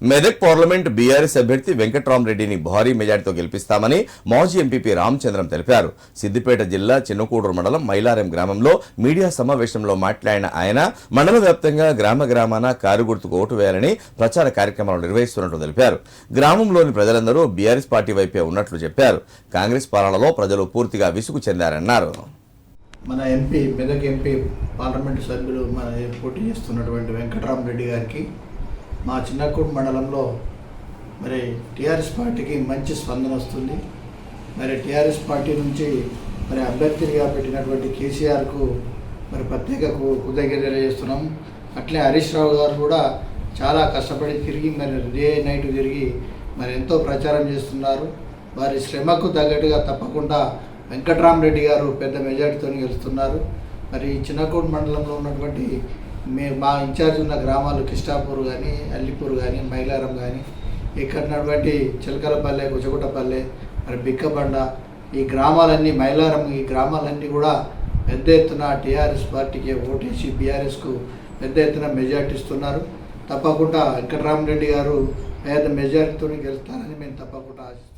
Medak parliament BRS అభ్యర్థి వెంకట్రామరెడ్డిని భారీ మెజార్టీతో గెలిపిస్తామని మాజీ ఎంపీపీ రామచంద్రం తెలిపారు. సిద్దిపేట జిల్లా చిన్నకూడూరు మండలం మైలారం గ్రామంలో మీడియా సమావేశంలో మాట్లాడిన ఆయన మండల వ్యాప్తంగా గ్రామాన కారు గుర్తుకు ఓటు వేయాలని ప్రచార కార్యక్రమాలు నిర్వహిస్తున్నట్లు తెలిపారు. గ్రామంలోని ప్రజలందరూ బీఆర్ఎస్ పార్టీ వైపే ఉన్నట్లు చెప్పారు. కాంగ్రెస్ పాలనలో ప్రజలు పూర్తిగా విసుగు చెందారన్నారు. మన ఎంపీ మెదక్ ఎంపీ పార్లమెంటు సభ్యులు మన పోటీ చేస్తున్నటువంటి వెంకట్రామరెడ్డి గారికి మా చిన్నకూడు మండలంలో మరి టీఆర్ఎస్ పార్టీకి మంచి స్పందన వస్తుంది. మరి టీఆర్ఎస్ పార్టీ నుంచి మరి అభ్యర్థిగా పెట్టినటువంటి కేసీఆర్కు మరి ప్రత్యేక కృతజ్ఞతలు తెలియజేస్తున్నాం. అట్లే హరీష్ రావు గారు కూడా చాలా కష్టపడి తిరిగి మరి డే నైట్ తిరిగి మరి ఎంతో ప్రచారం చేస్తున్నారు. వారి శ్రమకు తగ్గట్టుగా తప్పకుండా వెంకట్రామరెడ్డి గారు పెద్ద మెజార్టీతో గెలుస్తున్నారు. మరి చిన్నకూడు మండలంలో ఉన్నటువంటి మా ఇన్ఛార్జ్ ఉన్న గ్రామాలు కిష్టాపూర్ కానీ, అల్లిపూర్ కానీ, మైలారం కానీ, ఇక్కడ ఉన్నటువంటి చిలకలపల్లె, కుచగుట్టపల్లె, మరి బిక్కబండ, ఈ గ్రామాలన్నీ మైలారం, ఈ గ్రామాలన్నీ కూడా పెద్ద ఎత్తున టీఆర్ఎస్ పార్టీకి ఓటేసి బీఆర్ఎస్కు పెద్ద ఎత్తున మెజార్టీ ఇస్తున్నారు. తప్పకుండా వెంకట్రామరెడ్డి గారు పెద్ద మెజార్టీతో గెలుస్తారని మేము తప్పకుండా ఆశిస్తున్నాం.